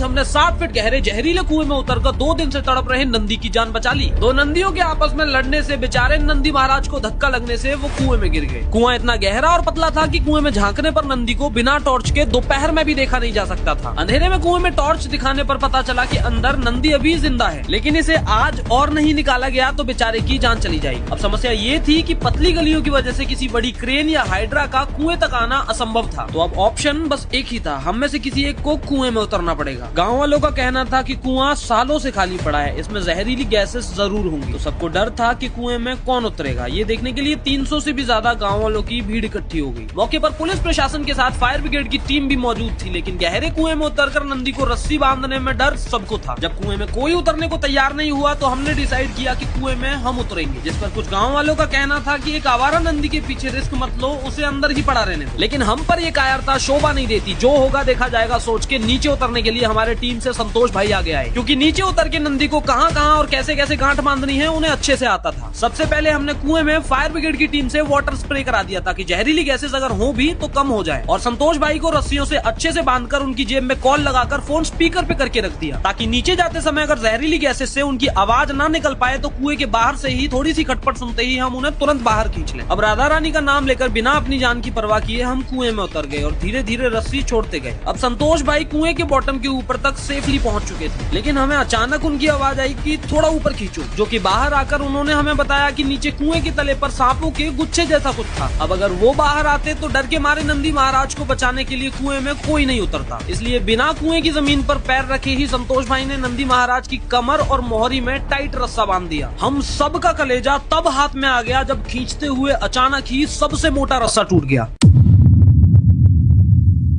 हमने 7 फीट गहरे जहरीले कुएं में उतरकर 2 दिन से तड़प रहे नंदी की जान बचा ली। 2 नंदियों के आपस में लड़ने से बेचारे नंदी महाराज को धक्का लगने से वो कुएं में गिर गए। कुआं इतना गहरा और पतला था कि कुएं में झांकने पर नंदी को बिना टॉर्च के दोपहर में भी देखा नहीं जा सकता था। अंधेरे में कुएं में टॉर्च दिखाने पर पता चला कि अंदर नंदी अभी जिंदा है, लेकिन इसे आज और नहीं निकाला गया तो बेचारे की जान चली जाएगी। अब समस्या ये थी कि पतली गलियों की वजह से किसी बड़ी क्रेन या हाइड्रा का कुएं तक आना असंभव था। तो अब ऑप्शन बस एक ही था, हम में से किसी एक को कुएं में उतरना पड़ेगा। गाँव वालों का कहना था कि कुआं सालों से खाली पड़ा है, इसमें जहरीली गैसेस जरूर होंगी। तो सबको डर था कि कुएं में कौन उतरेगा। ये देखने के लिए 300 से भी ज्यादा गाँव वालों की भीड़ इकट्ठी हो गई। मौके पर पुलिस प्रशासन के साथ फायर ब्रिगेड की टीम भी मौजूद थी, लेकिन गहरे कुएं में उतरकर नंदी को रस्सी बांधने में डर सबको था। जब कुएं में कोई उतरने को तैयार नहीं हुआ तो हमने डिसाइड किया कि कुएं में हम उतरेंगे, जिस पर कुछ गाँव वालों का कहना था कि एक आवारा नंदी के पीछे रिस्क मत लो, उसे अंदर ही पड़ा रहने दो। लेकिन हम पर ये कायरता शोभा नहीं देती। जो होगा देखा जाएगा सोच के नीचे उतरने के लिए हमारे टीम से संतोष भाई आगे आए, क्योंकि नीचे उतर के नंदी को कहां और कैसे कैसे गांठ बांधनी है उन्हें अच्छे से आता था। सबसे पहले हमने कुएं में फायर ब्रिगेड की टीम से वाटर स्प्रे करा दिया ताकि जहरीली गैसेस अगर हो भी तो कम हो जाए, और संतोष भाई को रस्सियों से अच्छे से बांधकर उनकी जेब में कॉल लगाकर फोन स्पीकर पे करके रख दिया, ताकि नीचे जाते समय अगर जहरीली गैसेस से उनकी आवाज ना निकल पाए तो कुएं के बाहर से ही थोड़ी सी खटपट सुनते ही हम उन्हें तुरंत बाहर खींच लें। अब राधा रानी का नाम लेकर बिना अपनी जान की परवाह किए हम कुएं में उतर गए और धीरे धीरे रस्सी छोड़ते गए। अब संतोष भाई कुएं के बॉटम के ऊपर तक सेफली पहुंच चुके थे, लेकिन हमें अचानक उनकी आवाज आई कि थोड़ा ऊपर खींचो, जो कि बाहर आकर उन्होंने हमें बताया कि नीचे कुएं के तले पर सांपों के गुच्छे जैसा कुछ था। अब अगर वो बाहर आते तो डर के मारे नंदी महाराज को बचाने के लिए कुएं में कोई नहीं उतरता, इसलिए बिना कुएं की जमीन पर पैर रखे ही संतोष भाई ने नंदी महाराज की कमर और मोहरी में टाइट रस्सा बांध दिया। हम सब का कलेजा तब हाथ में आ गया जब खींचते हुए अचानक ही सबसे मोटा रस्सा टूट गया।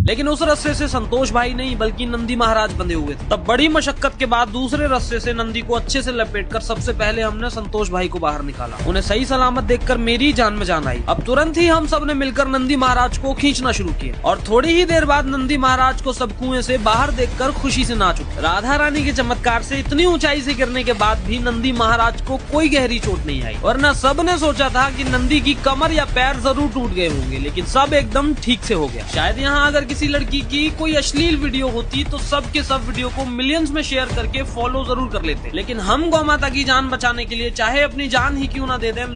लेकिन उस रस्से से संतोष भाई नहीं बल्कि नंदी महाराज बंधे हुए थे। तब बड़ी मशक्कत के बाद दूसरे रस्से से नंदी को अच्छे से लपेटकर सबसे पहले हमने संतोष भाई को बाहर निकाला। उन्हें सही सलामत देखकर मेरी जान में जान आई। अब तुरंत ही हम सब ने मिलकर नंदी महाराज को खींचना शुरू किया और थोड़ी ही देर बाद नंदी महाराज को सब कुएं से बाहर देखकर खुशी से नाच उठे। राधा रानी के चमत्कार से इतनी ऊंचाई से गिरने के बाद भी नंदी महाराज को कोई गहरी चोट नहीं आई, वरना सब ने सोचा था कि नंदी की कमर या पैर जरूर टूट गए होंगे, लेकिन सब एकदम ठीक से हो गया। शायद यहाँ अगर किसी लड़की की कोई अश्लील वीडियो होती तो सब के सब वीडियो को मिलियंस में शेयर करके फॉलो जरूर कर लेते, लेकिन हम गौ माता की जान बचाने के लिए चाहे अपनी जान ही क्यों ना दे दें,